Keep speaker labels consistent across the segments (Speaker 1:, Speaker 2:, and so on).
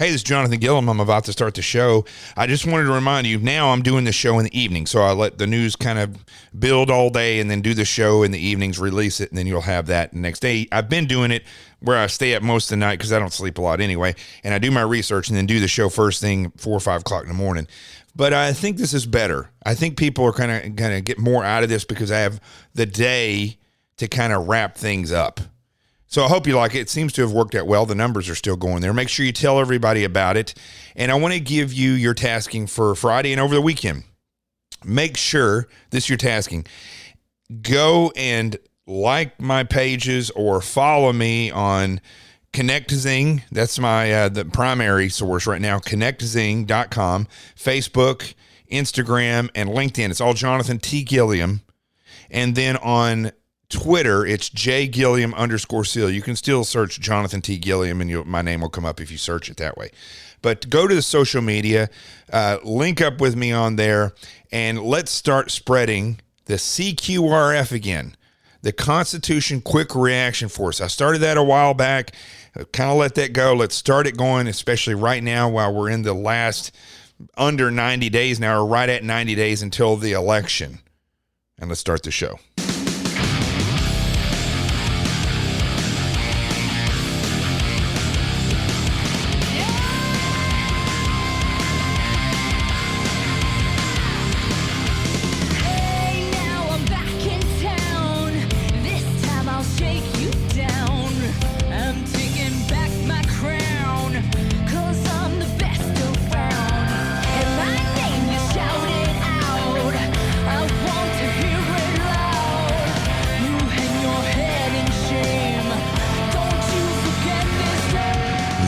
Speaker 1: Hey, this is Jonathan Gilliam. I'm about to start the show. I just wanted to remind you, now I'm doing the show in the evening, so I let the news kind of build all day and then do the show in the evenings, release it, and then you'll have that the next day. I've been doing it where I stay up most of the night because I don't sleep a lot anyway, and I do my research and then do the show first thing 4 or 5 o'clock in the morning. But I think this is better. I think people are kind of going to get more out of this because I have the day to kind of wrap things up. So I hope you like it. It seems to have worked out well. The numbers are still going there. Make sure you tell everybody about it. And I want to give you your tasking for Friday and over the weekend. Make sure, this is your tasking, go and like my pages or follow me on ConnectZing. That's my the primary source right now, ConnectZing.com, Facebook, Instagram, and LinkedIn. It's all Jonathan T. Gilliam. And then on Twitter, it's @JGilliam_seal. You can still search Jonathan T. Gilliam, and my name will come up if you search it that way. But go to the social media, link up with me on there, and let's start spreading the CQRF again, the Constitution Quick Reaction Force. I started that a while back, kind of let that go. Let's start it going, especially right now while we're in the last under 90 days now, or right at 90 days until the election. And let's start the show.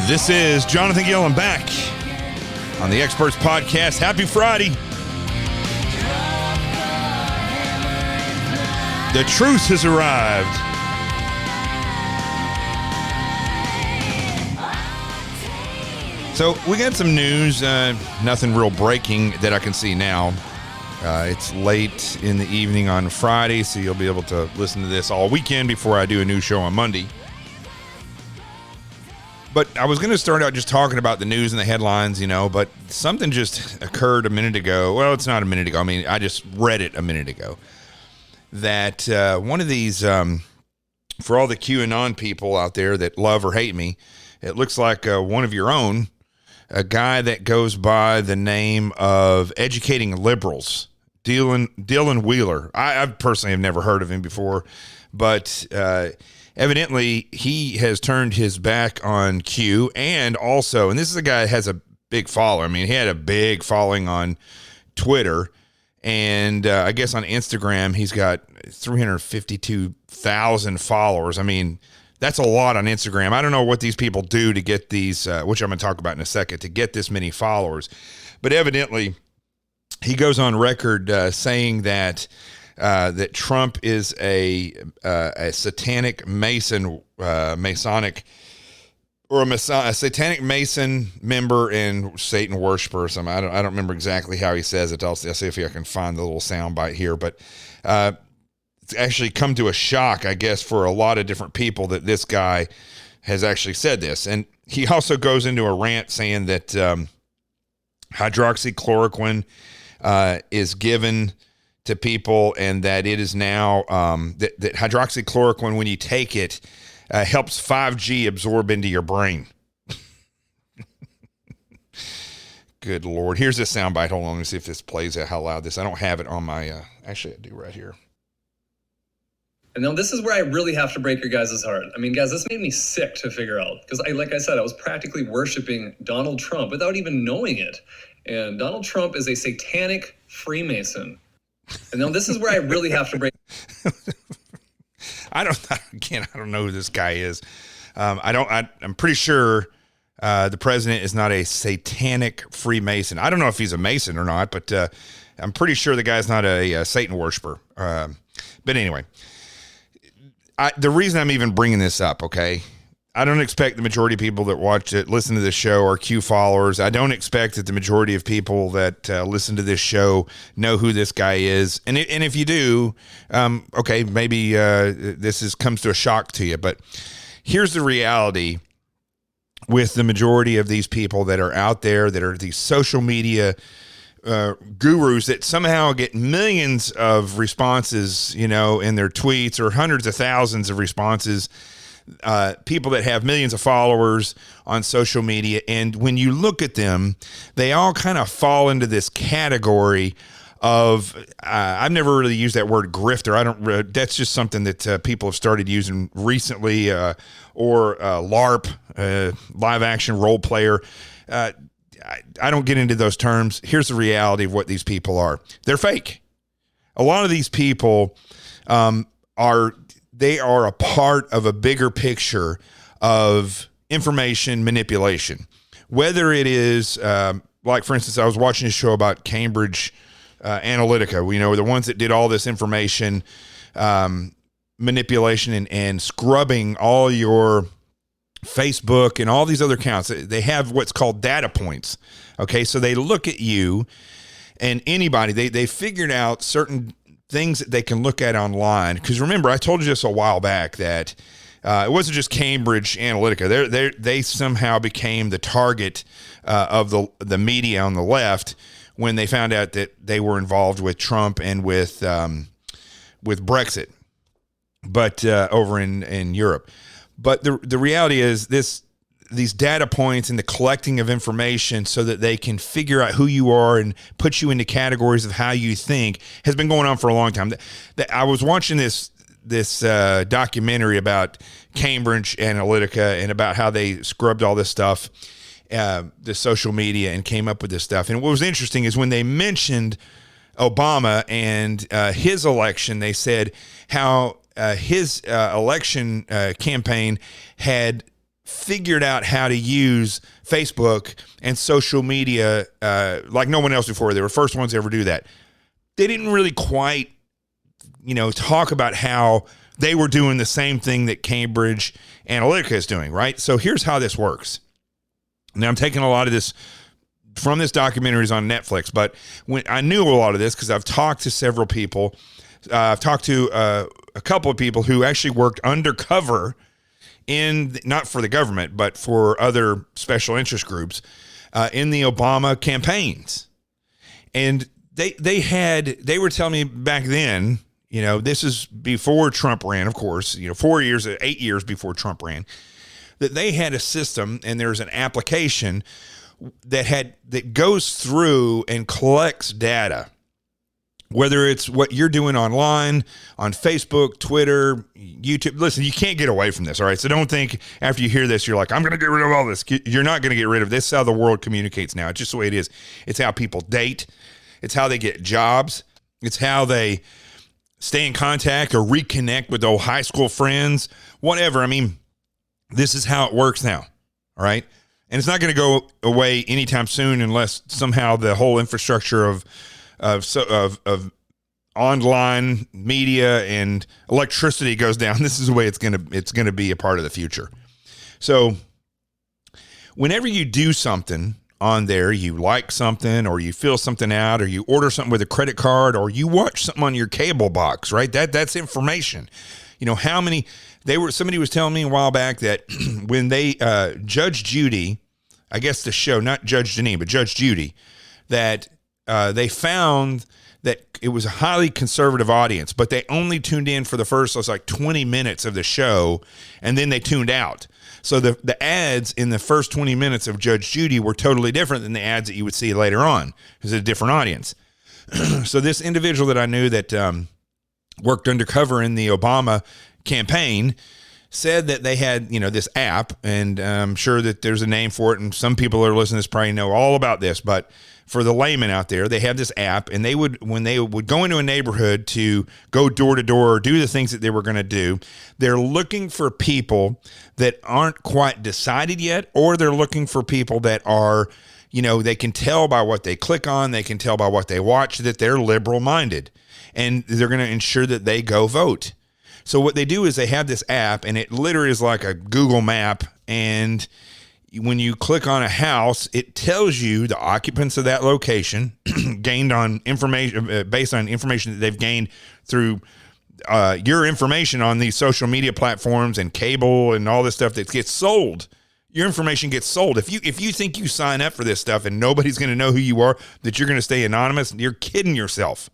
Speaker 1: This is Jonathan Gilliam back on the Experts Podcast. Happy Friday. The truth has arrived. So we got some news, nothing real breaking that I can see now. It's late in the evening on Friday, so you'll be able to listen to this all weekend before I do a new show on Monday. But I was going to start out just talking about the news and the headlines, but something just occurred a minute ago. Well, it's not a minute ago. I mean, I just read it a minute ago. That one of these, for all the QAnon people out there that love or hate me, it looks like one of your own, a guy that goes by the name of Educating Liberals, Dylan Wheeler. I personally have never heard of him before, but evidently, he has turned his back on Q, and also, and this is a guy that has a big follower. I mean, he had a big following on Twitter, and I guess on Instagram, he's got 352,000 followers. I mean, that's a lot on Instagram. I don't know what these people do to get these, which I'm going to talk about in a second, to get this many followers. But evidently, he goes on record saying that that Trump is a satanic Masonic Mason member and Satan worshiper or something. I don't remember exactly how he says it. I'll see if I can find the little sound bite here. But it's actually come to a shock, I guess, for a lot of different people that this guy has actually said this. And he also goes into a rant saying that hydroxychloroquine is given to people, and that it is now that hydroxychloroquine, when you take it, helps 5G absorb into your brain. Good Lord. Here's a soundbite. Hold on, let me see if this plays, how loud this. I don't have it on my, actually I do right here.
Speaker 2: And now this is where I really have to break your guys' heart. I mean, guys, this made me sick to figure out, because like I said, I was practically worshiping Donald Trump without even knowing it. And Donald Trump is a satanic Freemason. And now this is where I really have to break.
Speaker 1: I don't know who this guy is. I'm pretty sure the president is not a satanic Freemason. I don't know if he's a Mason or not, but I'm pretty sure the guy's not a Satan worshiper. But anyway, the reason I'm even bringing this up, okay, I don't expect the majority of people that watch it, listen to this show, are Q followers. I don't expect that the majority of people that listen to this show know who this guy is. And if you do, okay, maybe this comes to a shock to you. But here's the reality with the majority of these people that are out there, that are these social media gurus that somehow get millions of responses, in their tweets, or hundreds of thousands of responses, people that have millions of followers on social media. And when you look at them, they all kind of fall into this category of, I've never really used that word grifter. That's just something that people have started using recently, or LARP, live action role player. I don't get into those terms. Here's the reality of what these people are. They're fake. A lot of these people are a part of a bigger picture of information manipulation. Whether it is, like, for instance, I was watching a show about Cambridge Analytica, the ones that did all this information manipulation and scrubbing all your Facebook and all these other accounts. They have what's called data points. Okay, so they look at you and anybody. They figured out certain things that they can look at online. Because remember, I told you just a while back that it wasn't just Cambridge Analytica. They somehow became the target of the media on the left when they found out that they were involved with Trump and with Brexit, but over in Europe. But the reality is these data points and the collecting of information so that they can figure out who you are and put you into categories of how you think has been going on for a long time. I was watching this documentary about Cambridge Analytica and about how they scrubbed all this stuff, the social media, and came up with this stuff. And what was interesting is when they mentioned Obama and his election, they said how his election campaign had figured out how to use Facebook and social media like no one else before. They were the first ones to ever do that. They didn't really quite, talk about how they were doing the same thing that Cambridge Analytica is doing, right? So here's how this works. Now, I'm taking a lot of this from this documentary on Netflix, but when I knew a lot of this because I've talked to several people. I've talked to a couple of people who actually worked undercover not for the government, but for other special interest groups in the Obama campaigns. And they were telling me back then, this is before Trump ran, of course, 8 years before Trump ran, that they had a system and there's an application that goes through and collects data. Whether it's what you're doing online, on Facebook, Twitter, YouTube. Listen, you can't get away from this, all right? So don't think after you hear this, you're like, I'm going to get rid of all this. You're not going to get rid of this. This is how the world communicates now. It's just the way it is. It's how people date. It's how they get jobs. It's how they stay in contact or reconnect with old high school friends, whatever. I mean, this is how it works now, all right? And it's not going to go away anytime soon unless somehow the whole infrastructure of online media and electricity goes down. This is the way it's going to be a part of the future. So whenever you do something on there, you like something or you fill something out or you order something with a credit card or you watch something on your cable box, right? That's information. Somebody was telling me a while back that when they Judge Judy, I guess the show, not Judge Janine, but Judge Judy, that they found that it was a highly conservative audience, but they only tuned in for the first, 20 minutes of the show, and then they tuned out. So the ads in the first 20 minutes of Judge Judy were totally different than the ads that you would see later on, because it's a different audience. So this individual that I knew that worked undercover in the Obama campaign said that they had, this app, and I'm sure that there's a name for it, and some people are listening to this probably know all about this, but for the layman out there, they have this app, and when they would go into a neighborhood to go door to door or do the things that they were going to do, they're looking for people that aren't quite decided yet, or they're looking for people that are, they can tell by what they click on, they can tell by what they watch that they're liberal minded, and they're going to ensure that they go vote. So what they do is they have this app, and it literally is like a Google map, and when you click on a house, it tells you the occupants of that location gained on information based on information that they've gained through your information on these social media platforms and cable and all this stuff that gets sold. your information gets sold. If you think you sign up for this stuff and nobody's going to know who you are, that you're going to stay anonymous, you're kidding yourself.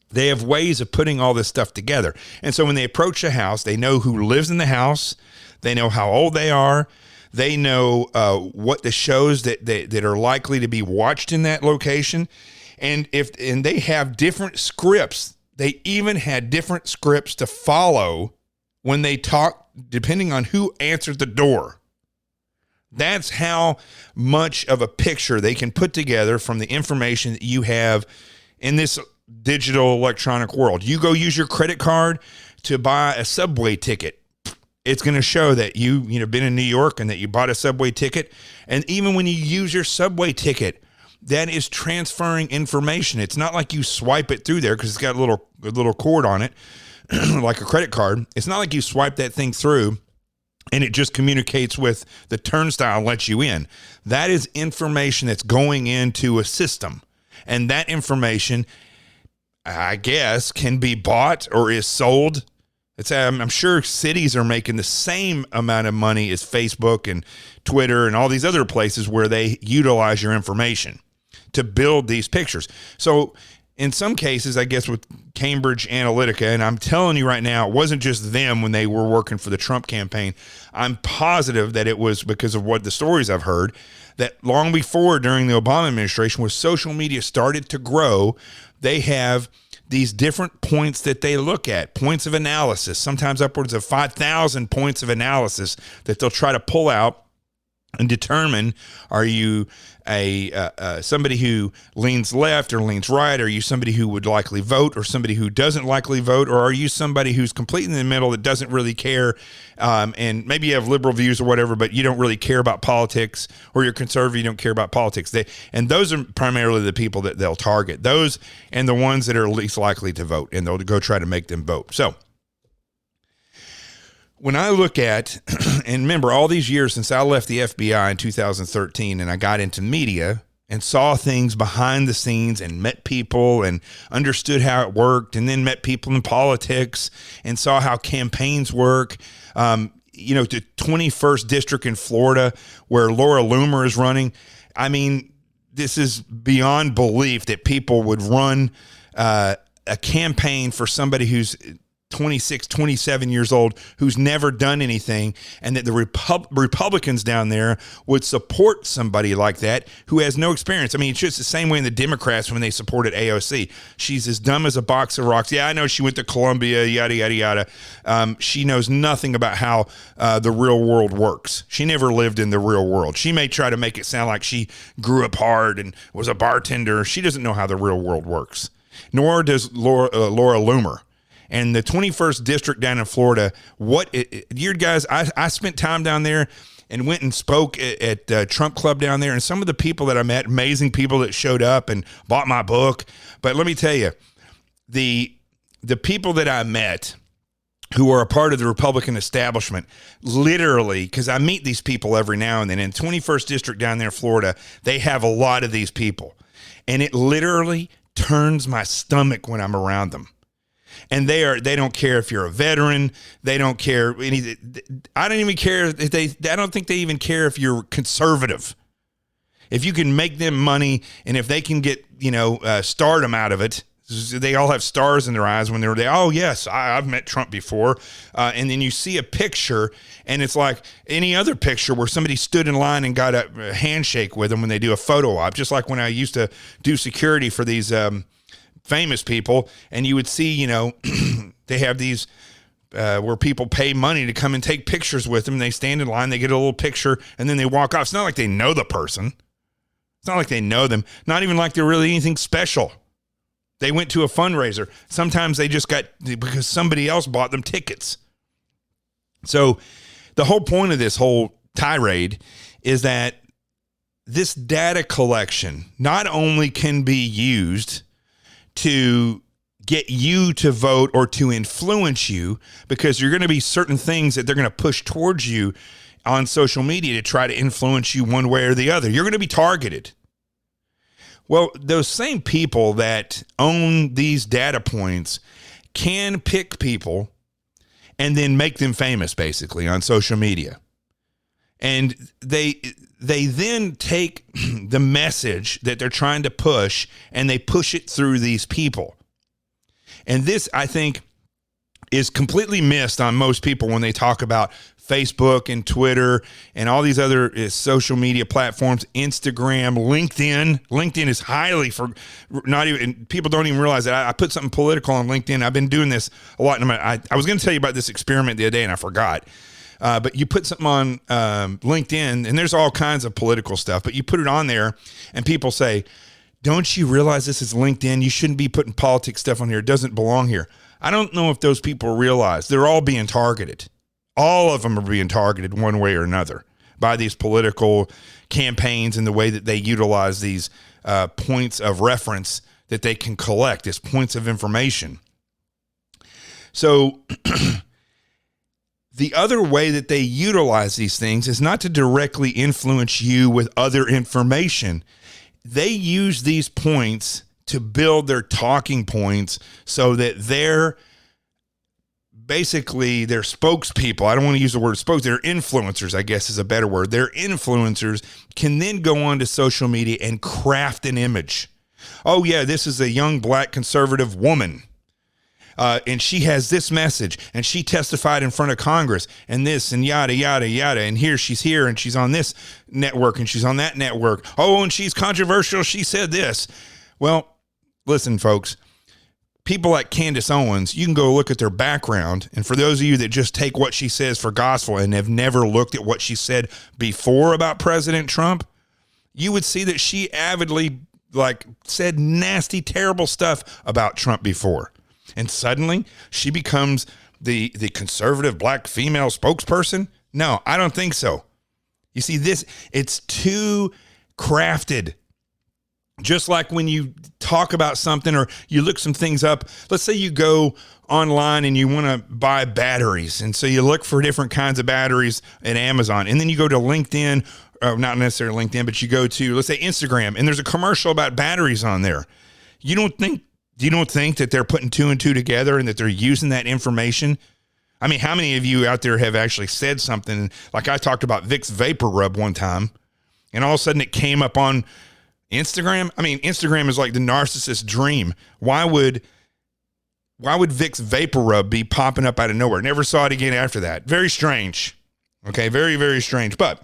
Speaker 1: They have ways of putting all this stuff together. And so when they approach a house, they know who lives in the house. They know how old they are. They know what the shows that are likely to be watched in that location. And they have different scripts. They even had different scripts to follow when they talk, depending on who answered the door. That's how much of a picture they can put together from the information that you have in this digital electronic world. You go use your credit card to buy a subway ticket. It's going to show that you've been in New York and that you bought a subway ticket. And even when you use your subway ticket, that is transferring information. It's not like you swipe it through there because it's got a little cord on it, like a credit card. It's not like you swipe that thing through and it just communicates with the turnstile and lets you in. That is information that's going into a system. And that information, I guess, can be bought or is sold. I'm sure cities are making the same amount of money as Facebook and Twitter and all these other places where they utilize your information to build these pictures. So in some cases, I guess with Cambridge Analytica, and I'm telling you right now, it wasn't just them when they were working for the Trump campaign. I'm positive that it was because of what the stories I've heard, that long before, during the Obama administration, where social media started to grow, they have these different points that they look at, points of analysis, sometimes upwards of 5,000 points of analysis that they'll try to pull out and determine, are you somebody who leans left or leans right? Are you somebody who would likely vote or somebody who doesn't likely vote? Or are you somebody who's completely in the middle that doesn't really care? And maybe you have liberal views or whatever, but you don't really care about politics, or you're conservative, you don't care about politics. And those are primarily the people that they'll target, those and the ones that are least likely to vote, and they'll go try to make them vote. So when I look at, and remember all these years since I left the FBI in 2013 and I got into media and saw things behind the scenes and met people and understood how it worked, and then met people in politics and saw how campaigns work, the 21st district in Florida where Laura Loomer is running. I mean, this is beyond belief that people would run a campaign for somebody who's 26, 27 years old, who's never done anything, and that the Republicans down there would support somebody like that who has no experience. I mean, it's just the same way in the Democrats when they supported AOC. She's as dumb as a box of rocks. Yeah, I know she went to Columbia, yada, yada, yada. She knows nothing about how the real world works. She never lived in the real world. She may try to make it sound like she grew up hard and was a bartender. She doesn't know how the real world works, nor does Laura Loomer. And the 21st district down in Florida, you guys, I spent time down there and went and spoke at Trump Club down there. And some of the people that I met, amazing people that showed up and bought my book. But let me tell you, the people that I met who are a part of the Republican establishment, literally, because I meet these people every now and then. In 21st district down there in Florida, they have a lot of these people. And it literally turns my stomach when I'm around them. And they don't care if you're a veteran. They don't care I don't even care if I don't think they even care if you're conservative. If you can make them money and if they can get, stardom out of it, they all have stars in their eyes when they're there. Oh yes, I've met Trump before. And then you see a picture and it's like any other picture where somebody stood in line and got a handshake with them when they do a photo op. Just like when I used to do security for these, famous people, and you would see, they have these where people pay money to come and take pictures with them. They stand in line, they get a little picture, and then they walk off. It's not like they know the person. It's not like they know them. Not even like they're really anything special. They went to a fundraiser. Sometimes they just got, because somebody else bought them tickets. So the whole point of this whole tirade is that this data collection not only can be used to get you to vote or to influence you, because you're going to be certain things that they're going to push towards you on social media to try to influence you one way or the other. You're going to be targeted. Well, those same people that own these data points can pick people and then make them famous, basically, on social media. And they then take the message that they're trying to push and they push it through these people. And this, I think, is completely missed on most people when they talk about Facebook and Twitter and all these other social media platforms, Instagram, LinkedIn. LinkedIn is highly for not even, people don't even realize that I put something political on LinkedIn. I've been doing this a lot. I was going to tell you about this experiment the other day and I forgot. But you put something on LinkedIn and there's all kinds of political stuff, but you put it on there and people say, don't you realize this is LinkedIn? You shouldn't be putting politics stuff on here. It doesn't belong here. I don't know if those people realize they're all being targeted. All of them are being targeted one way or another by these political campaigns and the way that they utilize these points of reference that they can collect as points of information. So the other way that they utilize these things is not to directly influence you with other information. They use these points to build their talking points so that they're basically their spokespeople. I don't want to use the word spokes. They're influencers, I guess is a better word. Their influencers can then go on to social media and craft an image. Oh yeah, this is a young black conservative woman. And she has this message and she testified in front of Congress and this and yada, yada, yada. And she's here and she's on this network and she's on that network. Oh, and she's controversial. She said this. Well, listen, folks, people like Candace Owens, you can go look at their background. And for those of you that just take what she says for gospel and have never looked at what she said before about President Trump, you would see that she avidly said nasty, terrible stuff about Trump before. And suddenly she becomes the conservative black female spokesperson. No, I don't think so. You see this, it's too crafted. Just like when you talk about something or you look some things up, let's say you go online and you want to buy batteries. And so you look for different kinds of batteries at Amazon. And then you go to LinkedIn, not necessarily LinkedIn, but you go to, let's say, Instagram, and there's a commercial about batteries on there. You don't think that they're putting two and two together and that they're using that information? I mean, how many of you out there have actually said something like I talked about Vicks Vapor Rub one time, and all of a sudden it came up on Instagram? I mean, Instagram is like the narcissist's dream. Why would Vicks Vapor Rub be popping up out of nowhere? Never saw it again after that. Very strange. Okay, very, very strange. But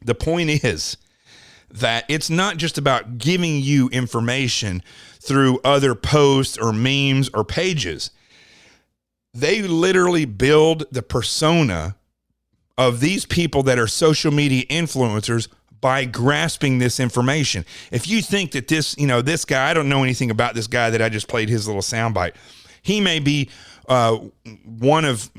Speaker 1: the point is that it's not just about giving you information through other posts or memes or pages. They literally build the persona of these people that are social media influencers by grasping this information. If you think that this guy, I don't know anything about this guy that I just played his little soundbite. He may be one of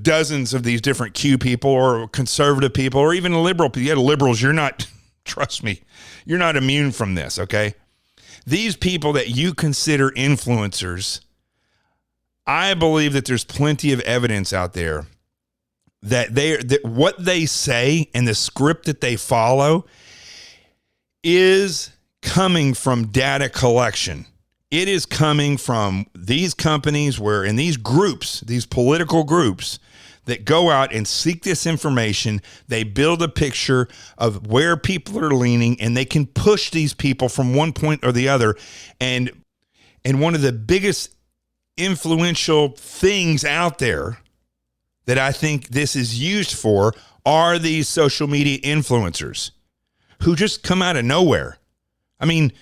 Speaker 1: dozens of these different Q people or conservative people or even liberal people. Yeah, liberals, you're not, trust me, you're not immune from this, okay? These people that you consider influencers, I believe that there's plenty of evidence out there that what they say and the script that they follow is coming from data collection. It is coming from these companies where in these groups, these political groups that go out and seek this information, they build a picture of where people are leaning and they can push these people from one point or the other. And one of the biggest influential things out there that I think this is used for are these social media influencers who just come out of nowhere. I mean,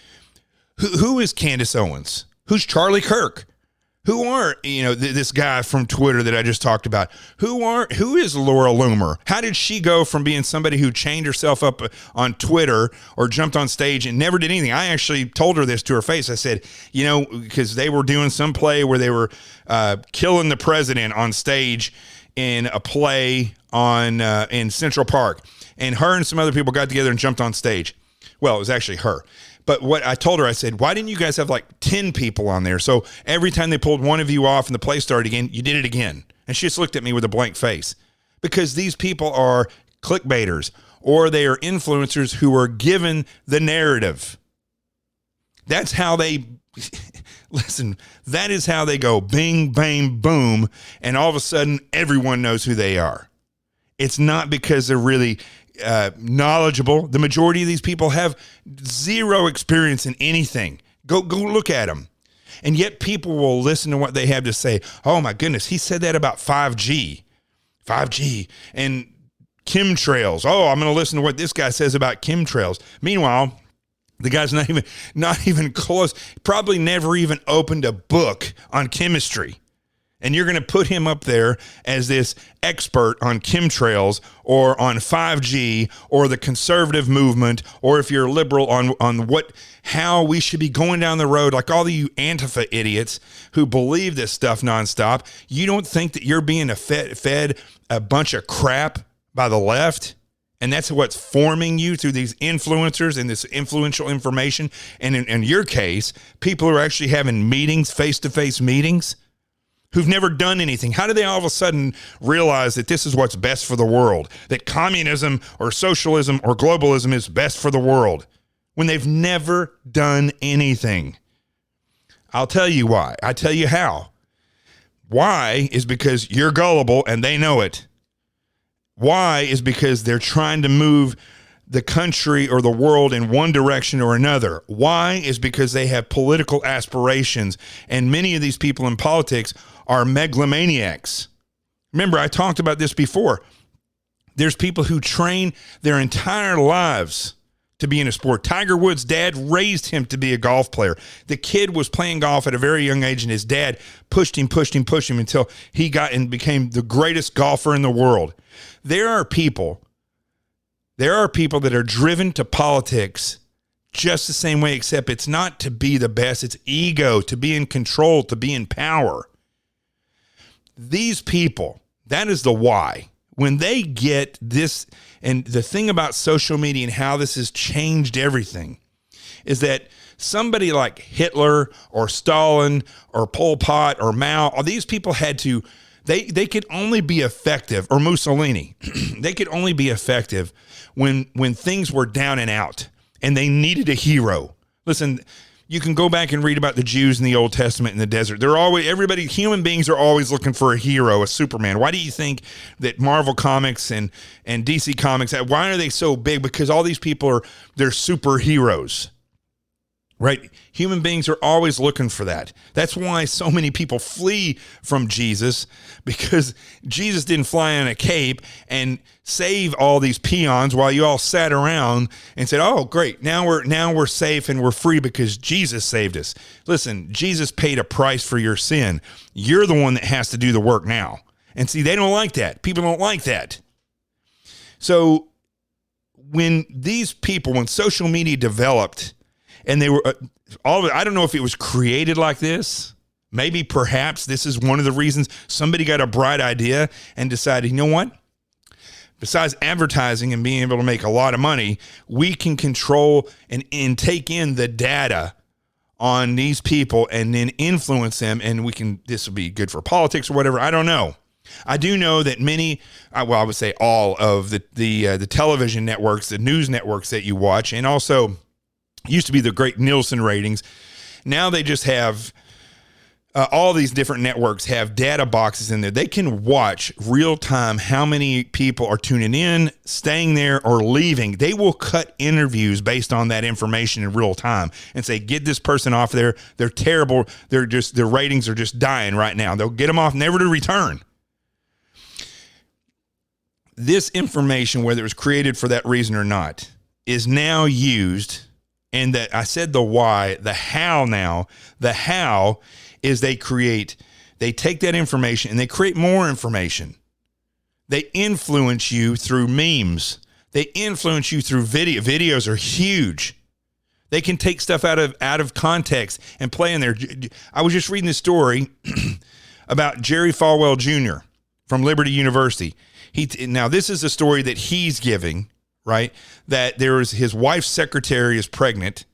Speaker 1: who is Candace Owens? Who's Charlie Kirk? Who are, this guy from Twitter that I just talked about? Who is Laura Loomer? How did she go from being somebody who chained herself up on Twitter or jumped on stage and never did anything? I actually told her this to her face. I said, because they were doing some play where they were killing the president on stage in a play in Central Park. And her and some other people got together and jumped on stage. Well, it was actually her. But what I told her, I said, why didn't you guys have like 10 people on there? So every time they pulled one of you off and the play started again, you did it again. And she just looked at me with a blank face. Because these people are clickbaiters or they are influencers who are given the narrative. That's how they, listen, that is how they go bing, bang, boom. And all of a sudden, everyone knows who they are. It's not because they're really knowledgeable. The majority of these people have zero experience in anything. Go look at them. And yet people will listen to what they have to say. Oh my goodness, he said that about 5G and chemtrails. Oh, I'm going to listen to what this guy says about chemtrails. Meanwhile, the guy's not even close. Probably never even opened a book on chemistry. And you're going to put him up there as this expert on chemtrails or on 5G or the conservative movement, or if you're a liberal on how we should be going down the road, like all you Antifa idiots who believe this stuff nonstop. You don't think that you're being fed a bunch of crap by the left? And that's what's forming you through these influencers and this influential information. And in your case, people are actually having meetings, face-to-face meetings, who've never done anything. How do they all of a sudden realize that this is what's best for the world, that communism or socialism or globalism is best for the world, when they've never done anything? I'll tell you why. I tell you how. Why is because you're gullible and they know it. Why is because they're trying to move the country or the world in one direction or another. Why is because they have political aspirations, and many of these people in politics are megalomaniacs. Remember, I talked about this before. There's people who train their entire lives to be in a sport. Tiger Woods' dad raised him to be a golf player. The kid was playing golf at a very young age, and his dad pushed him until he got and became the greatest golfer in the world. There are people that are driven to politics just the same way, except it's not to be the best. It's ego, to be in control, to be in power. These people, that is the why. When they get this, and the thing about social media and how this has changed everything is that somebody like Hitler or Stalin or Pol Pot or Mao, all these people had to, they could only be effective, or Mussolini, they could only be effective when things were down and out and they needed a hero. Listen, you can go back and read about the Jews in the Old Testament in the desert. Human beings are always looking for a hero, a Superman. Why do you think that Marvel Comics and DC Comics, why are they so big? Because all these people they're superheroes, right? Human beings are always looking for that. That's why so many people flee from Jesus, because Jesus didn't fly on a cape and save all these peons while you all sat around and said, oh, great, now we're safe and we're free because Jesus saved us. Listen, Jesus paid a price for your sin. You're the one that has to do the work now. And see, they don't like that. People don't like that. So when social media developed, and they were all of it, I don't know if it was created like this. Maybe perhaps this is one of the reasons somebody got a bright idea and decided, you know what? Besides advertising and being able to make a lot of money, we can control and take in the data on these people and then influence them. And this will be good for politics or whatever. I don't know. I do know that I would say all of the television networks, the news networks that you watch, and also used to be the great Nielsen ratings. Now they just have all these different networks have data boxes in there. They can watch real time how many people are tuning in, staying there, or leaving. They will cut interviews based on that information in real time and say, get this person off there. They're terrible. Their ratings are just dying right now. They'll get them off, never to return. This information, whether it was created for that reason or not, is now used. And that I said the why, the how now. The how is they take that information and they create more information. They influence you through memes. They influence you through video. Videos are huge. They can take stuff out of context and play in there. I was just reading this story about Jerry Falwell Jr. from Liberty University. Now, this is a story that he's giving, right? That his wife's secretary is pregnant.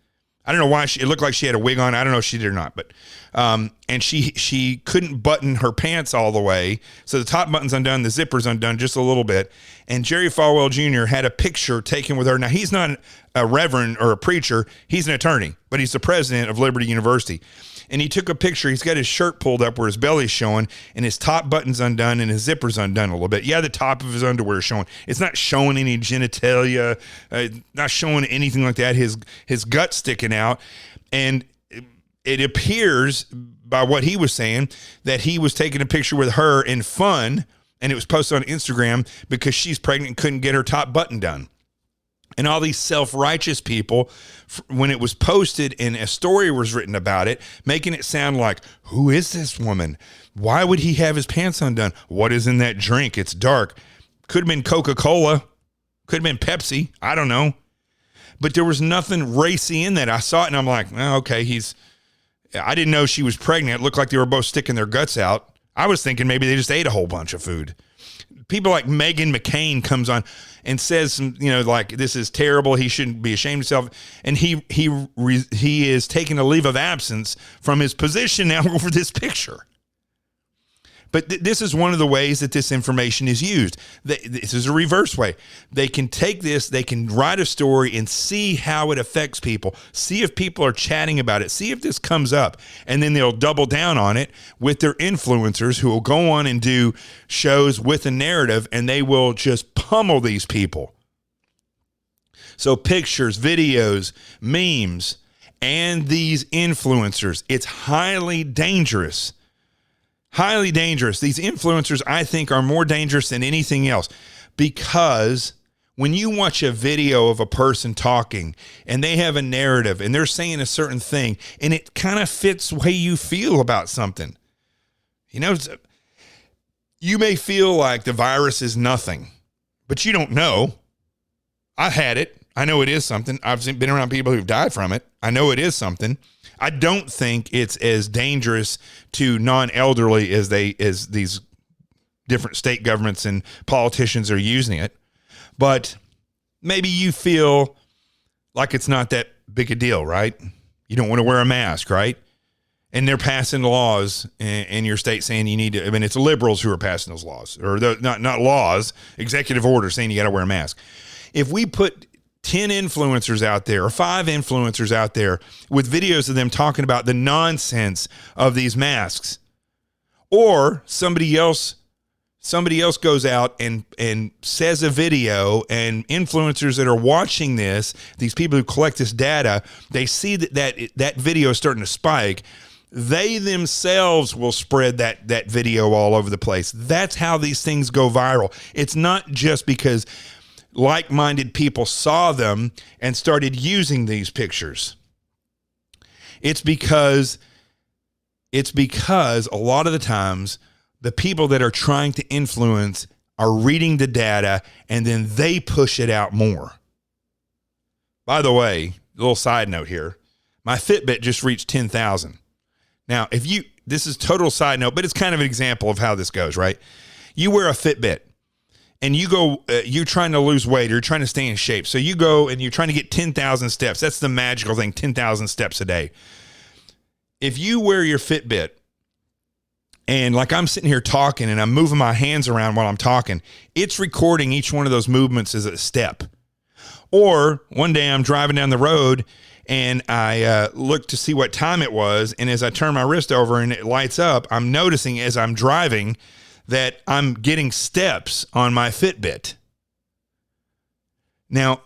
Speaker 1: I don't know why it looked like she had a wig on. I don't know if she did or not, but And she couldn't button her pants all the way. So the top button's undone, the zipper's undone just a little bit. And Jerry Falwell Jr. had a picture taken with her. Now, he's not a reverend or a preacher. He's an attorney, but he's the president of Liberty University. And he took a picture. He's got his shirt pulled up where his belly's showing, and his top button's undone, and his zipper's undone a little bit. Yeah, the top of his underwear is showing. It's not showing any genitalia, not showing anything like that. His gut's sticking out. And it appears, by what he was saying, that he was taking a picture with her in fun, and it was posted on Instagram because she's pregnant and couldn't get her top button done. And all these self-righteous people, when it was posted and a story was written about it, making it sound like, who is this woman? Why would he have his pants undone? What is in that drink? It's dark. Could have been Coca-Cola. Could have been Pepsi. I don't know. But there was nothing racy in that. I saw it and I'm like, oh, okay, I didn't know she was pregnant. It looked like they were both sticking their guts out. I was thinking maybe they just ate a whole bunch of food. People like Meghan McCain comes on and says, like, this is terrible. He shouldn't be ashamed of himself. And he is taking a leave of absence from his position now over this picture. But this is one of the ways that this information is used. This is a reverse way. They can take this, they can write a story and see how it affects people, see if people are chatting about it, see if this comes up, and then they'll double down on it with their influencers who will go on and do shows with a narrative, and they will just pummel these people. So pictures, videos, memes, and these influencers, it's highly dangerous. Highly dangerous. These influencers, I think, are more dangerous than anything else, because when you watch a video of a person talking and they have a narrative and they're saying a certain thing and it kind of fits the way you feel about something, you may feel like the virus is nothing, but you don't know. I had it. I know it is something. I've been around people who've died from it. I know it is something. I don't think it's as dangerous to non-elderly as these different state governments and politicians are using it. But maybe you feel like it's not that big a deal, right? You don't want to wear a mask, right? And they're passing laws in your state saying you need to. I mean, it's liberals who are passing those laws, or not laws, executive orders saying you got to wear a mask. If we put 10 influencers out there or 5 influencers out there with videos of them talking about the nonsense of these masks, or somebody else goes out and says a video, and influencers that are watching this, these people who collect this data, they see that video is starting to spike. They themselves will spread that video all over the place. That's how these things go viral. It's not just because like-minded people saw them and started using these pictures. It's because a lot of the times the people that are trying to influence are reading the data and then they push it out more. By the way, a little side note here. My Fitbit just reached 10,000. Now, this is total side note, but it's kind of an example of how this goes, right? You wear a Fitbit. And you're trying to lose weight or you're trying to stay in shape. So you go and you're trying to get 10,000 steps. That's the magical thing, 10,000 steps a day. If you wear your Fitbit and like I'm sitting here talking and I'm moving my hands around while I'm talking, it's recording each one of those movements as a step. Or one day I'm driving down the road and I look to see what time it was. And as I turn my wrist over and it lights up, I'm noticing as I'm driving that I'm getting steps on my Fitbit. Now,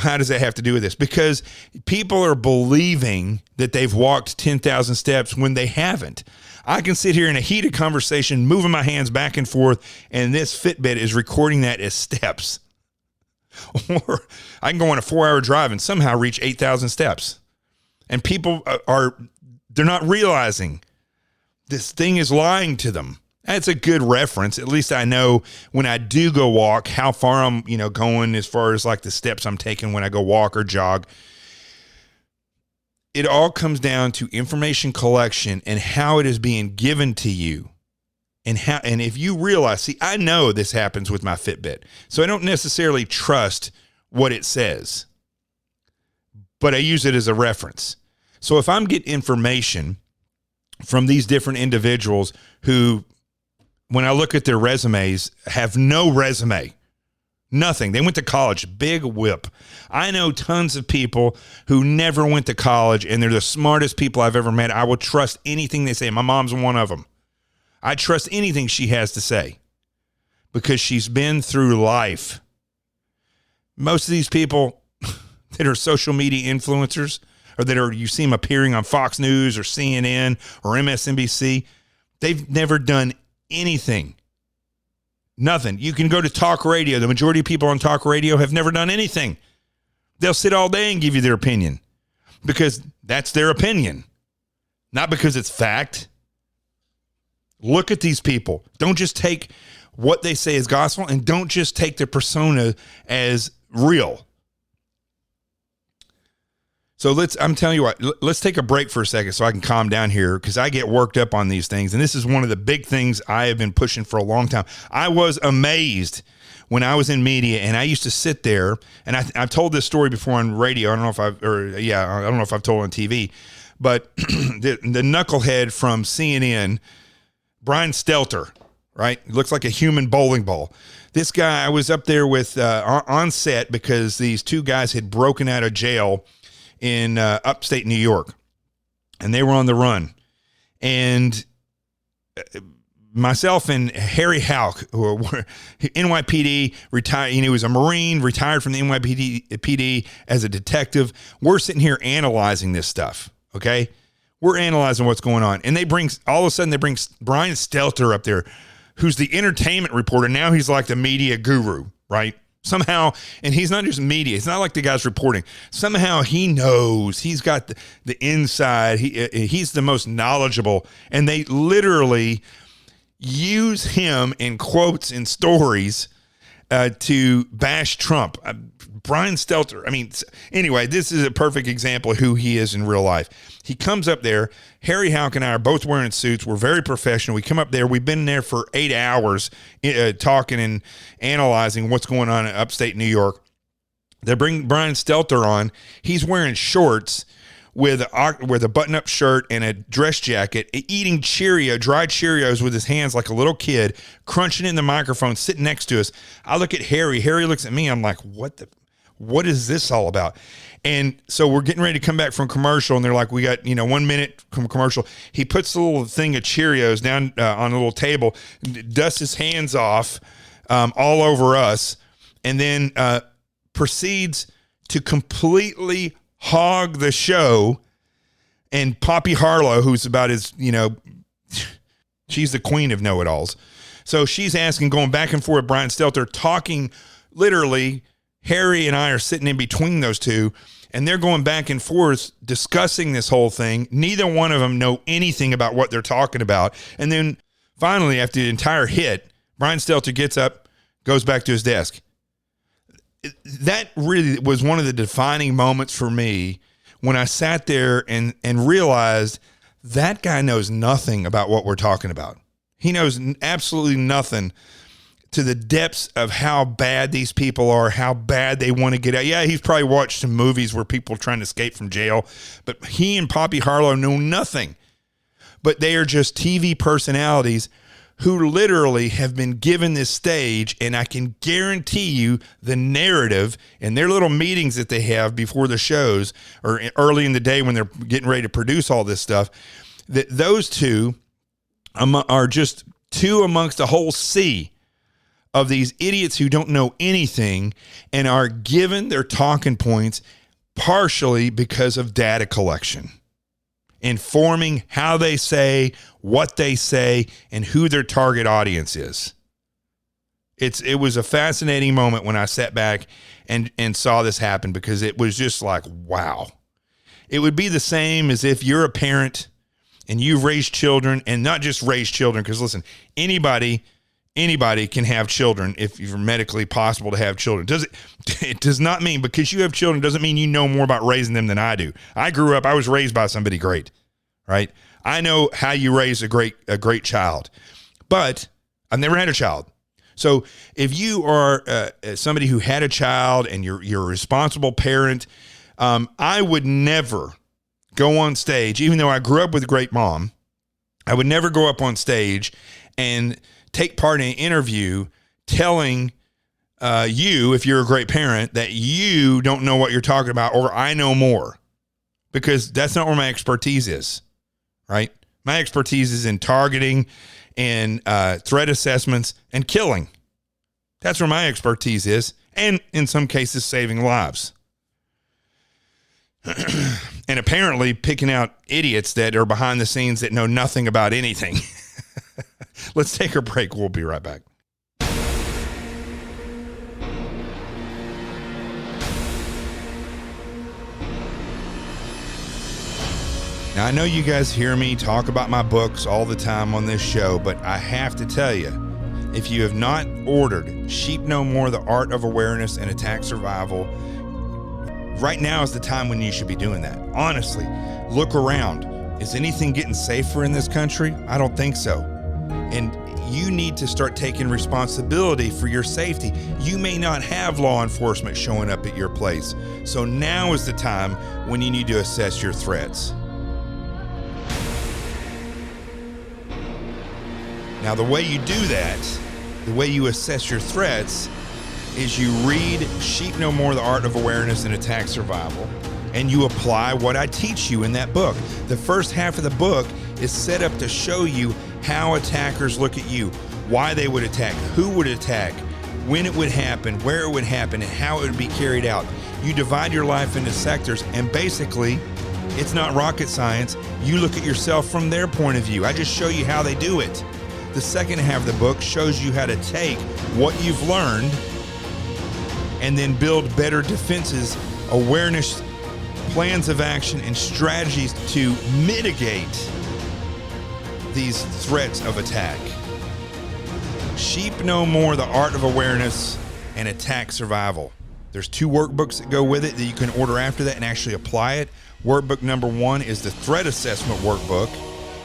Speaker 1: how does that have to do with this? Because people are believing that they've walked 10,000 steps when they haven't. I can sit here in a heated conversation, moving my hands back and forth, and this Fitbit is recording that as steps. Or I can go on a 4-hour drive and somehow reach 8,000 steps. And people they're not realizing this thing is lying to them. That's a good reference. At least I know when I do go walk, how far I'm, going as far as like the steps I'm taking when I go walk or jog. It all comes down to information collection and how it is being given to you. And if you realize, I know this happens with my Fitbit, so I don't necessarily trust what it says, but I use it as a reference. So if I'm getting information from these different individuals who, when I look at their resumes, have no resume. Nothing. They went to college. Big whip. I know tons of people who never went to college, and they're the smartest people I've ever met. I will trust anything they say. My mom's one of them. I trust anything she has to say because she's been through life. Most of these people that are social media influencers, or that you see them appearing on Fox News or CNN or MSNBC, they've never done anything. Nothing. You can go to talk radio. The majority of people on talk radio have never done anything. They'll sit all day and give you their opinion because that's their opinion, not because it's fact. Look at these people. Don't just take what they say as gospel, and don't just take their persona as real. So I'm telling you what, let's take a break for a second so I can calm down here, because I get worked up on these things. And this is one of the big things I have been pushing for a long time. I was amazed when I was in media, and I used to sit there, and I've told this story before on radio. I don't know if I've told it on TV, but the knucklehead from CNN, Brian Stelter, right? Looks like a human bowling ball. This guy, I was up there with on set because these two guys had broken out of jail in upstate New York, and they were on the run. And myself and Harry Houck, who were NYPD, retired, he was a Marine, retired from the NYPD as a detective. We're sitting here analyzing this stuff, okay? We're analyzing what's going on. And all of a sudden, they bring Brian Stelter up there, who's the entertainment reporter. Now he's like the media guru, right? Somehow, and he's not just media. It's not like the guy's reporting. Somehow he knows. He's got the inside. He's the most knowledgeable. And they literally use him in quotes and stories to bash Trump. Brian Stelter. I mean, anyway, this is a perfect example of who he is in real life. He comes up there. Harry Houck and I are both wearing suits. We're very professional. We come up there. We've been there for 8 hours talking and analyzing what's going on in upstate New York. They bring Brian Stelter on. He's wearing shorts with a button-up shirt and a dress jacket, eating dried Cheerios with his hands like a little kid, crunching in the microphone, sitting next to us. I look at Harry. Harry looks at me. I'm like, what is this all about? And so we're getting ready to come back from commercial, and they're like, we got 1 minute from commercial. He puts the little thing of Cheerios down on a little table, dusts his hands off all over us, and then proceeds to completely hog the show. And Poppy Harlow, who's about as, she's the queen of know-it-alls. So she's asking, going back and forth, Brian Stelter, talking literally. Harry and I are sitting in between those two, and they're going back and forth discussing this whole thing. Neither one of them know anything about what they're talking about. And then finally, after the entire hit, Brian Stelter gets up, goes back to his desk. That really was one of the defining moments for me when I sat there and realized that guy knows nothing about what we're talking about. He knows absolutely nothing to the depths of how bad these people are, how bad they want to get out. Yeah, he's probably watched some movies where people are trying to escape from jail, but he and Poppy Harlow know nothing. But they are just TV personalities who literally have been given this stage, and I can guarantee you the narrative in their little meetings that they have before the shows or early in the day when they're getting ready to produce all this stuff, that those two are just two amongst a whole sea of these idiots who don't know anything and are given their talking points partially because of data collection, informing how they say, what they say, and who their target audience is. It was a fascinating moment when I sat back and saw this happen, because it was just like, wow. It would be the same as if you're a parent and you've raised children, and not just raised children, because listen, anybody can have children if you're medically possible to have children. It does not mean because you have children doesn't mean you know more about raising them than I do. I was raised by somebody great, right? I know how you raise a great child, but I've never had a child. So if you are somebody who had a child and you're a responsible parent, I would never go on stage, even though I grew up with a great mom, I would never go up on stage and take part in an interview telling you, if you're a great parent, that you don't know what you're talking about or I know more, because that's not where my expertise is, right? My expertise is in targeting and threat assessments and killing. That's where my expertise is, and in some cases, saving lives. And apparently picking out idiots that are behind the scenes that know nothing about anything. Let's take a break. We'll be right back. Now, I know you guys hear me talk about my books all the time on this show, but I have to tell you, if you have not ordered Sheep No More, The Art of Awareness and Attack Survival, right now is the time when you should be doing that. Honestly, look around. Is anything getting safer in this country? I don't think so. And you need to start taking responsibility for your safety. You may not have law enforcement showing up at your place. So now is the time when you need to assess your threats. Now, the way you do that, the way you assess your threats, is you read Sheep No More, The Art of Awareness and Attack Survival, and you apply what I teach you in that book. The first half of the book is set up to show you how attackers look at you, why they would attack, who would attack, when it would happen, where it would happen, and how it would be carried out. You divide your life into sectors, and basically, it's not rocket science. You look at yourself from their point of view. I just show you how they do it. The second half of the book shows you how to take what you've learned and then build better defenses, awareness, plans of action, and strategies to mitigate these threats of attack. Sheep No More, The Art of Awareness and Attack Survival. There's 2 workbooks that go with it that you can order after that and actually apply it. Workbook number 1 is the Threat Assessment Workbook,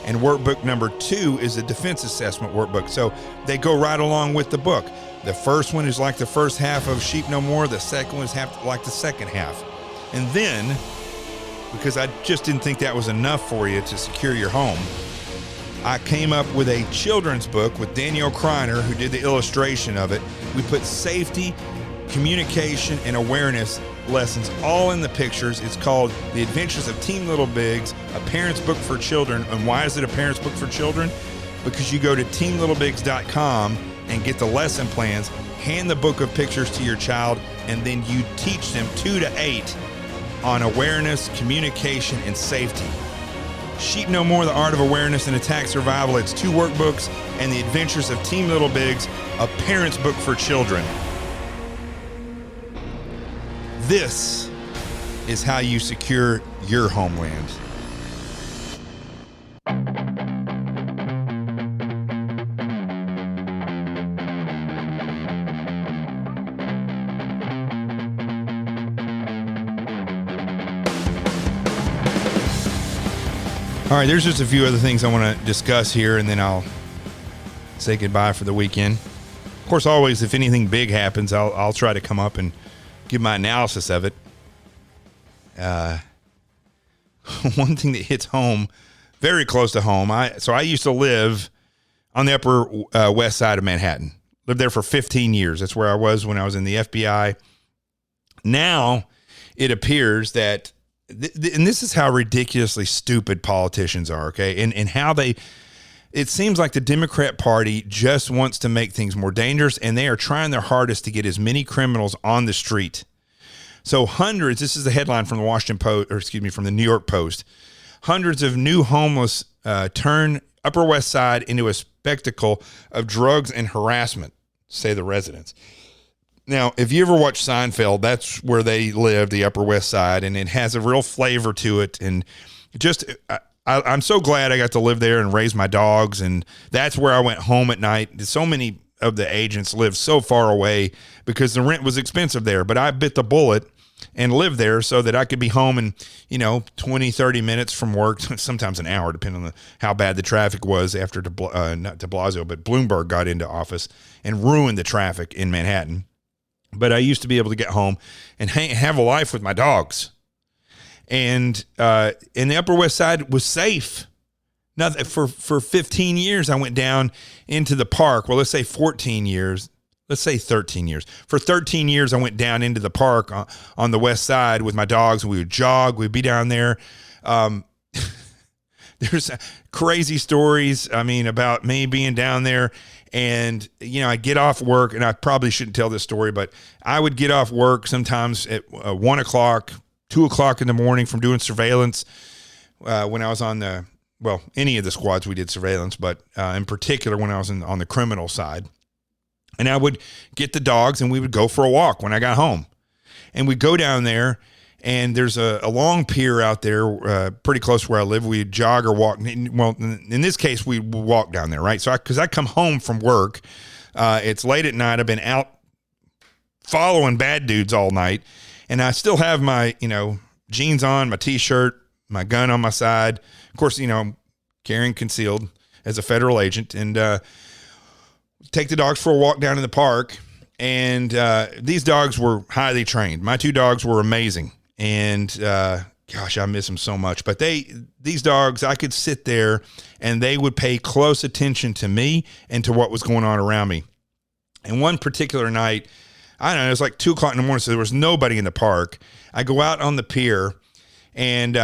Speaker 1: and workbook number 2 is the Defense Assessment Workbook. So they go right along with the book. The first one is like the first half of Sheep No More. The second one is like the second half. And then, because I just didn't think that was enough for you to secure your home, I came up with a children's book with Danielle Kreiner, who did the illustration of it. We put safety, communication, and awareness lessons all in the pictures. It's called The Adventures of Team Little Bigs, a parent's book for children. And why is it a parent's book for children? Because you go to teamlittlebigs.com and get the lesson plans, hand the book of pictures to your child, and then you teach them 2 to 8 on awareness, communication, and safety. Sheep No More, The Art of Awareness and Attack Survival. It's 2 workbooks, and The Adventures of Team Little Bigs, a parent's book for children. This is how you secure your homeland. All right, there's just a few other things I want to discuss here, and then I'll say goodbye for the weekend. Of course, always, if anything big happens, I'll try to come up and give my analysis of it. One thing that hits home, very close to home. I used to live on the Upper West Side of Manhattan. Lived there for 15 years. That's where I was when I was in the FBI. Now, it appears that, and this is how ridiculously stupid politicians are, okay? And how it seems like the Democrat Party just wants to make things more dangerous, and they are trying their hardest to get as many criminals on the street. So hundreds, this is the headline from the from the New York Post. Hundreds of new homeless turn Upper West Side into a spectacle of drugs and harassment, say the residents. Now, if you ever watch Seinfeld, that's where they live, the Upper West Side, and it has a real flavor to it. And just, I'm so glad I got to live there and raise my dogs, and that's where I went home at night. So many of the agents live so far away because the rent was expensive there, but I bit the bullet and lived there so that I could be home in, 20, 30 minutes from work, sometimes an hour, depending on how bad the traffic was after, not de Blasio, but Bloomberg got into office and ruined the traffic in Manhattan. But I used to be able to get home and have a life with my dogs. And the Upper West Side was safe. Now, for 15 years, I went down into the park. Well, let's say 14 years. Let's say 13 years. For 13 years, I went down into the park on the west side with my dogs. We would jog. We'd be down there. There's crazy stories, I mean, about me being down there. And, you know, I get off work, and I probably shouldn't tell this story, but I would get off work sometimes at 1 o'clock, 2 o'clock in the morning from doing surveillance when I was on any of the squads we did surveillance, but in particular when I was on the criminal side. And I would get the dogs and we would go for a walk when I got home. And we'd go down there, and there's a long pier out there pretty close to where I live. We'd jog or walk. Well, in this case, we walk down there, right? So because I come home from work, it's late at night. I've been out following bad dudes all night, and I still have my, jeans on, my T-shirt, my gun on my side. Of course, I'm carrying concealed as a federal agent, and take the dogs for a walk down in the park. And these dogs were highly trained. My 2 dogs were amazing. And gosh, I miss them so much. But these dogs, I could sit there and they would pay close attention to me and to what was going on around me. And one particular night, I don't know, it was like 2 o'clock in the morning, so there was nobody in the park. I go out on the pier and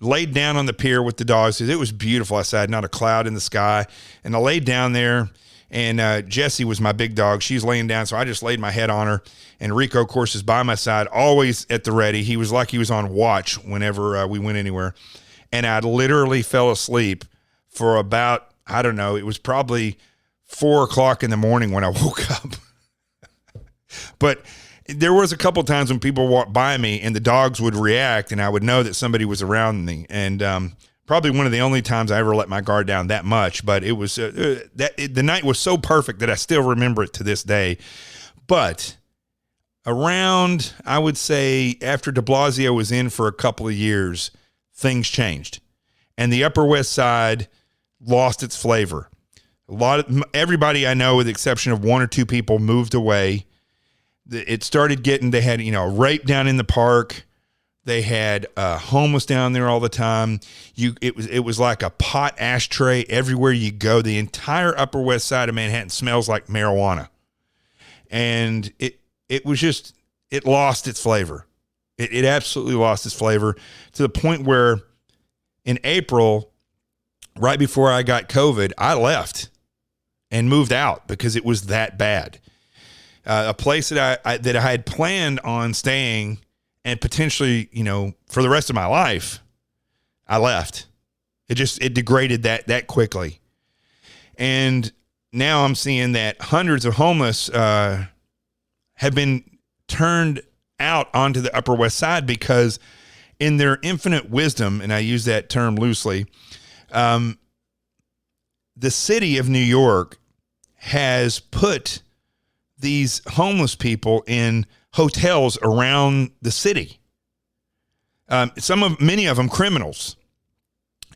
Speaker 1: laid down on the pier with the dogs. It was beautiful outside, not a cloud in the sky. And I laid down there, and Jessie was my big dog. She's laying down, so I just laid my head on her. And Rico, of course, is by my side, always at the ready. He was like he was on watch whenever we went anywhere. And I literally fell asleep for about, I don't know, it was probably 4 o'clock in the morning when I woke up. But there was a couple times when people walked by me and the dogs would react, and I would know that somebody was around me. And probably one of the only times I ever let my guard down that much. But it was the night was so perfect that I still remember it to this day. But around, I would say, after de Blasio was in for a couple of years, things changed, and the Upper West Side lost its flavor. Everybody I know, with the exception of 1 or 2 people, moved away. It started getting, they had, rape down in the park. They had homeless down there all the time. It was like a pot ashtray everywhere you go. The entire Upper West Side of Manhattan smells like marijuana. And it was just, it lost its flavor. It absolutely lost its flavor, to the point where in April, right before I got COVID, I left and moved out because it was that bad. A place that I had planned on staying and potentially, for the rest of my life, I left. It degraded that quickly. And now I'm seeing that hundreds of homeless have been turned out onto the Upper West Side because, in their infinite wisdom, and I use that term loosely, the city of New York has put these homeless people in hotels around the city. Many of them criminals.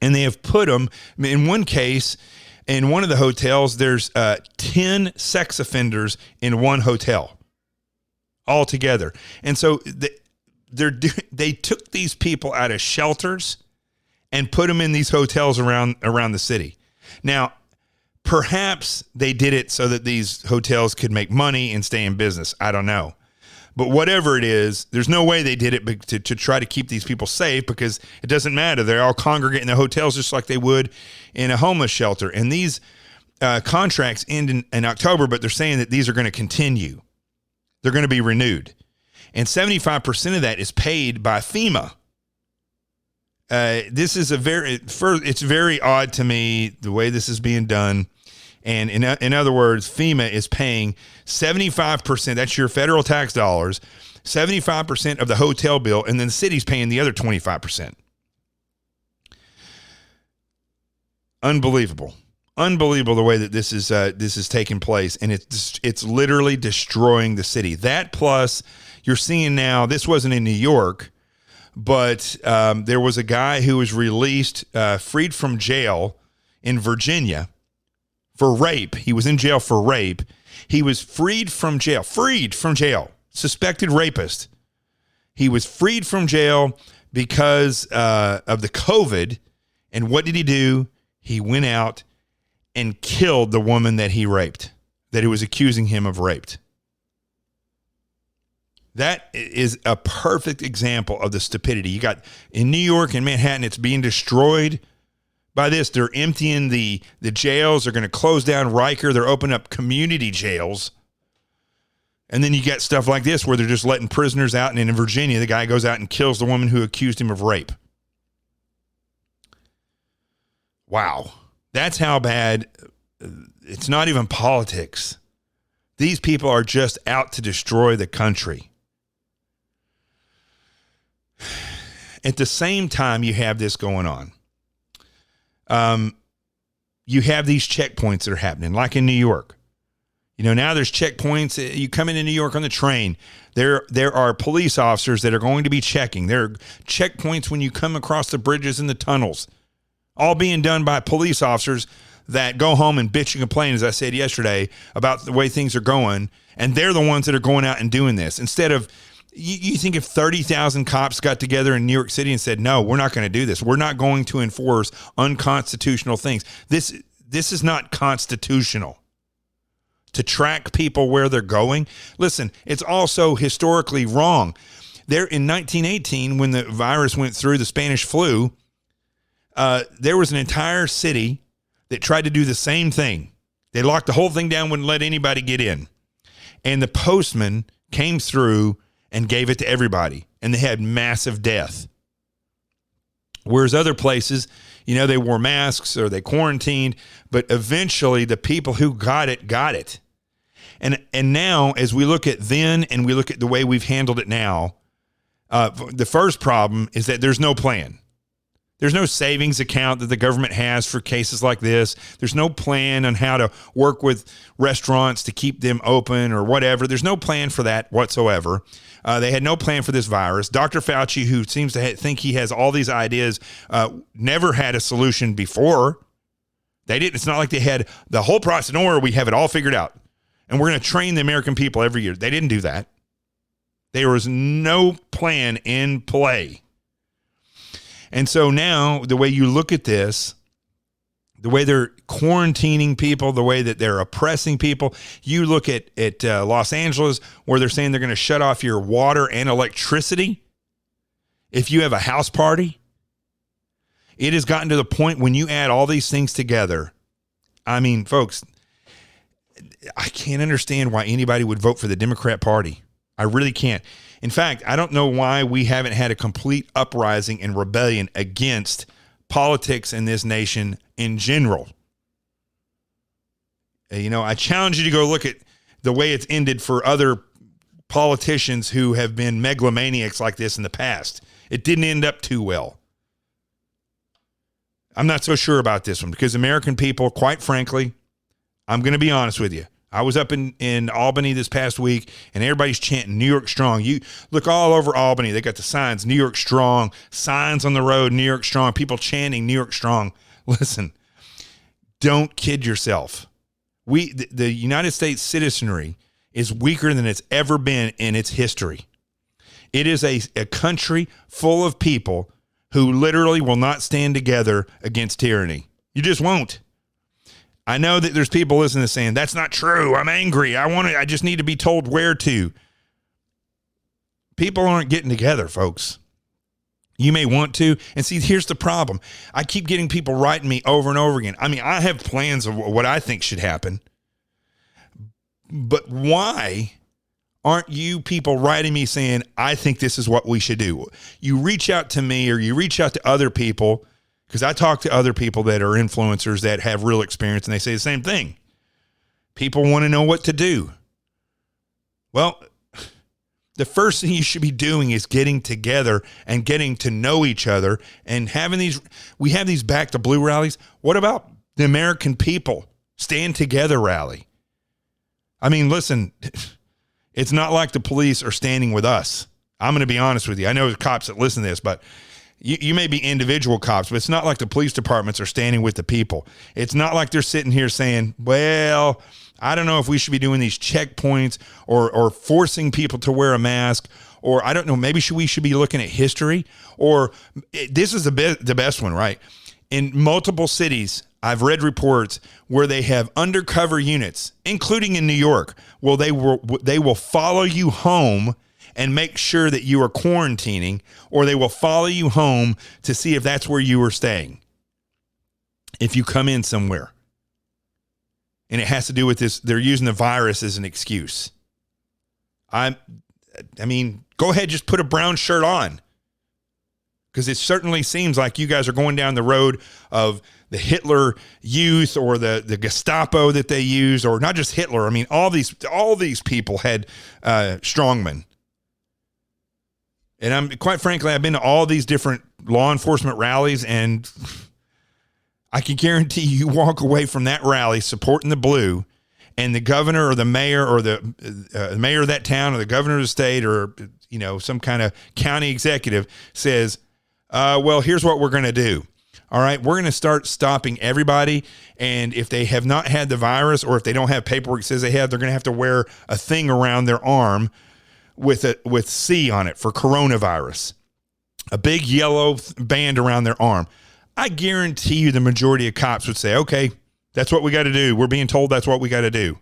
Speaker 1: And they have put them, in one case, in one of the hotels, there's 10 sex offenders in one hotel altogether. And so they took these people out of shelters and put them in these hotels around the city. Now, perhaps they did it so that these hotels could make money and stay in business. I don't know. But whatever it is, there's no way they did it to try to keep these people safe, because it doesn't matter. They all congregate in the hotels just like they would in a homeless shelter. And these contracts end in October, but they're saying that these are going to continue. They're going to be renewed. And 75% of that is paid by FEMA. This is it's very odd to me, the way this is being done. And in other words, FEMA is paying 75%, that's your federal tax dollars, 75% of the hotel bill, and then the city's paying the other 25%. Unbelievable the way that this is taking place, and it's literally destroying the city. That, plus you're seeing now, this wasn't in New York, but there was a guy who was released, freed from jail in Virginia for rape. He was in jail for rape. He was freed from jail, suspected rapist. He was freed from jail because of the COVID, And what did he do? He went out and killed the woman that he raped, that he was accusing him of raped. That is a perfect example of the stupidity. You got in New York and Manhattan, it's being destroyed by this. They're emptying the jails. They're going to close down Riker. They're opening up community jails. And then you get stuff like this where they're just letting prisoners out. And in Virginia, the guy goes out and kills the woman who accused him of rape. Wow. That's how bad. It's not even politics. These people are just out to destroy the country. At the same time, you have this going on. You have these checkpoints that are happening, like in New York. Now there's checkpoints. You come into New York on the train. There are police officers that are going to be checking. There are checkpoints when you come across the bridges and the tunnels, all being done by police officers that go home and bitch and complain, as I said yesterday, about the way things are going. And they're the ones that are going out and doing this. Instead of, you think if 30,000 cops got together in New York City and said, no, we're not going to do this. We're not going to enforce unconstitutional things. This is not constitutional. To track people where they're going. Listen, it's also historically wrong. There in 1918, when the virus went through the Spanish flu, there was an entire city that tried to do the same thing. They locked the whole thing down, wouldn't let anybody get in. And the postman came through and gave it to everybody. And they had massive death. Whereas other places, they wore masks or they quarantined. But eventually the people who got it, got it. And now, as we look at then and we look at the way we've handled it now, the first problem is that there's no plan. There's no savings account that the government has for cases like this. There's no plan on how to work with restaurants to keep them open or whatever. There's no plan for that whatsoever. They had no plan for this virus. Dr. Fauci, who seems to think he has all these ideas, never had a solution before. They didn't. It's not like they had the whole process. Don't worry, we have it all figured out. And we're going to train the American people every year. They didn't do that. There was no plan in play. And so now the way you look at this, the way they're quarantining people, the way that they're oppressing people, you look at Los Angeles where they're saying they're going to shut off your water and electricity if you have a house party. It has gotten to the point when you add all these things together. I mean, folks, I can't understand why anybody would vote for the Democrat Party. I really can't. In fact, I don't know why we haven't had a complete uprising and rebellion against politics in this nation in general. I challenge you to go look at the way it's ended for other politicians who have been megalomaniacs like this in the past. It didn't end up too well. I'm not so sure about this one because American people, quite frankly, I'm going to be honest with you. I was up in Albany this past week, and everybody's chanting New York Strong. You look all over Albany. They got the signs, New York Strong, signs on the road, New York Strong, people chanting New York Strong. Listen, don't kid yourself. The United States citizenry is weaker than it's ever been in its history. It is a country full of people who literally will not stand together against tyranny. You just won't. I know that there's people listening to saying, that's not true. I'm angry. I just need to be told where to. People aren't getting together, folks. You may want to. And see, here's the problem. I keep getting people writing me over and over again. I mean, I have plans of what I think should happen. But why aren't you people writing me saying, I think this is what we should do? You reach out to me or you reach out to other people. Because I talk to other people that are influencers that have real experience, and they say the same thing. People want to know what to do. Well, the first thing you should be doing is getting together and getting to know each other and having these. We have these Back to Blue rallies. What about the American people? Stand Together rally. I mean, listen, it's not like the police are standing with us. I'm going to be honest with you. I know there's cops that listen to this, but you may be individual cops, but it's not like the police departments are standing with the people. It's not like they're sitting here saying, well, I don't know if we should be doing these checkpoints or forcing people to wear a mask, or I don't know, maybe we should be looking at history, or this is the best one, right? in multiple cities, I've read reports where they have undercover units, including in New York, where they will follow you home and make sure that you are quarantining, or they will follow you home to see if that's where you are staying. If you come in somewhere. And it has to do with this. They're using the virus as an excuse. I mean, go ahead, just put a brown shirt on. Because it certainly seems like you guys are going down the road of the Hitler youth or the Gestapo that they used, or not just Hitler. I mean, all these people had strongmen. And quite frankly, I've been to all these different law enforcement rallies, and I can guarantee you walk away from that rally supporting the blue, and the governor or the mayor or the mayor of that town or the governor of the state or, some kind of county executive says, well, here's what we're going to do. All right, we're going to start stopping everybody. And if they have not had the virus, or if they don't have paperwork that says they have, they're going to have to wear a thing around their arm with C on it for coronavirus, a big yellow band around their arm. I guarantee you the majority of cops would say, okay, that's what we got to do. We're being told that's what we got to do.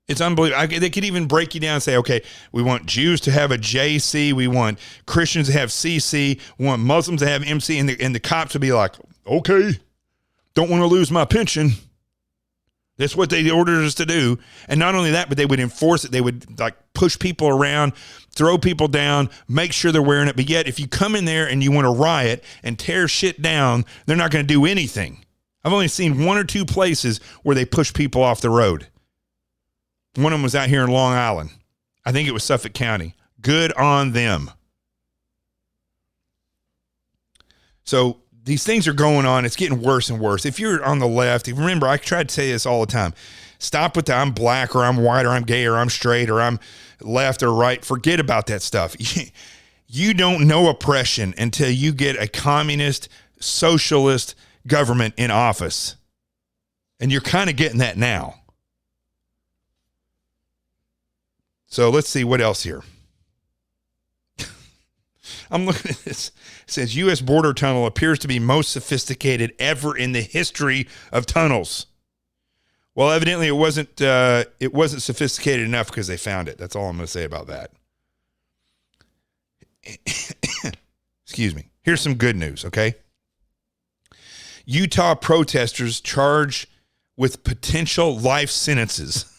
Speaker 1: It's unbelievable. They could even break you down and say, okay, we want Jews to have a JC. We want Christians to have CC. We want Muslims to have MC. And the cops would be like, okay, don't want to lose my pension. That's what they ordered us to do. And not only that, but they would enforce it. They would push people around, throw people down, make sure they're wearing it. But yet, if you come in there and you want to riot and tear shit down, they're not going to do anything. I've only seen one or two places where they push people off the road. One of them was out here in Long Island. I think it was Suffolk County. Good on them. So these things are going on. It's getting worse and worse. If you're on the left, remember, I try to say this all the time. Stop with the I'm black or I'm white or I'm gay or I'm straight or I'm left or right. Forget about that stuff. You don't know oppression until you get a communist, socialist government in office. And you're kind of getting that now. So let's see what else here. I'm looking at this. It says U.S. border tunnel appears to be most sophisticated ever in the history of tunnels. Well, evidently it wasn't sophisticated enough because they found it. That's all I'm going to say about that. Excuse me. Here's some good news, okay? Utah protesters charged with potential life sentences.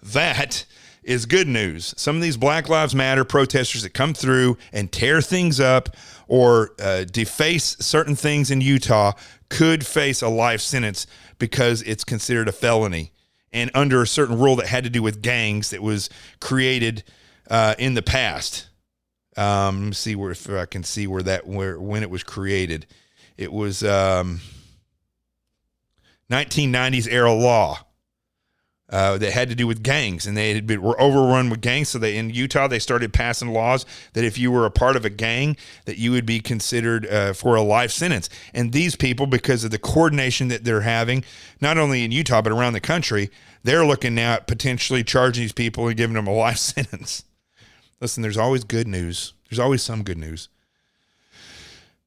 Speaker 1: That is good news. Some of these Black Lives Matter protesters that come through and tear things up or deface certain things in Utah could face a life sentence because it's considered a felony and under a certain rule that had to do with gangs that was created in the past. Let me see if I can see when it was created. It was 1990s era law. That had to do with gangs, and were overrun with gangs. So in Utah, they started passing laws that if you were a part of a gang, that you would be considered for a life sentence. And these people, because of the coordination that they're having, not only in Utah, but around the country, they're looking now at potentially charging these people and giving them a life sentence. Listen, there's always good news. There's always some good news.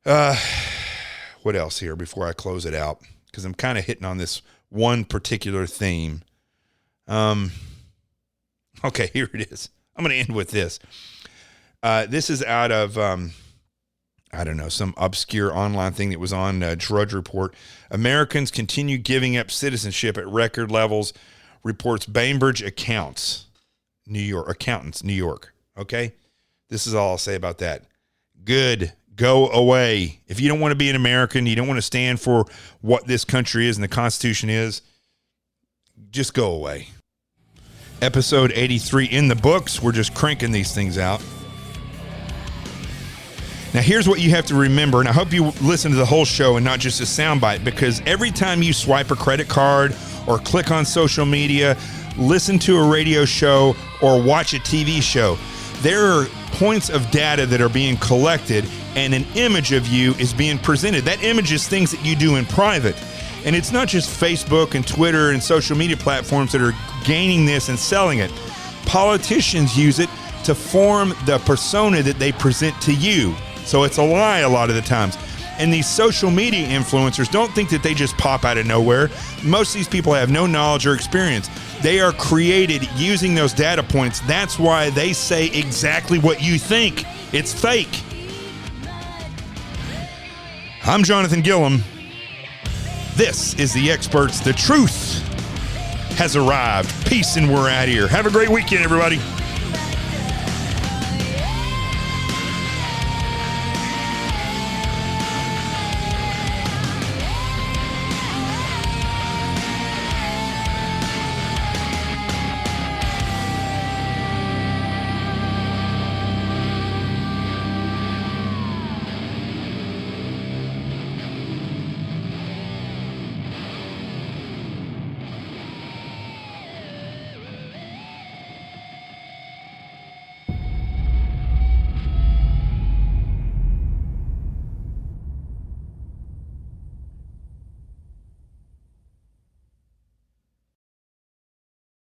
Speaker 1: What else here before I close it out? Because I'm kind of hitting on this one particular theme. Okay, here it is. I'm going to end with this. This is out of, I don't know, some obscure online thing that was on Drudge Report. Americans continue giving up citizenship at record levels, reports Bainbridge Accountants, New York. Okay? This is all I'll say about that. Good. Go away. If you don't want to be an American, you don't want to stand for what this country is and the Constitution is, just go away. Episode 83 in the books. We're just cranking these things out. Now, here's what you have to remember, and I hope you listen to the whole show and not just a soundbite, because every time you swipe a credit card or click on social media, listen to a radio show or watch a TV show, there are points of data that are being collected and an image of you is being presented. That image is things that you do in private. And it's not just Facebook and Twitter and social media platforms that are gaining this and selling it. Politicians use it to form the persona that they present to you. So it's a lie a lot of the times. And these social media influencers, don't think that they just pop out of nowhere. Most of these people have no knowledge or experience. They are created using those data points. That's why they say exactly what you think. It's fake. I'm Jonathan Gilliam. This is The Experts. The truth has arrived. Peace, and we're out of here. Have a great weekend, everybody.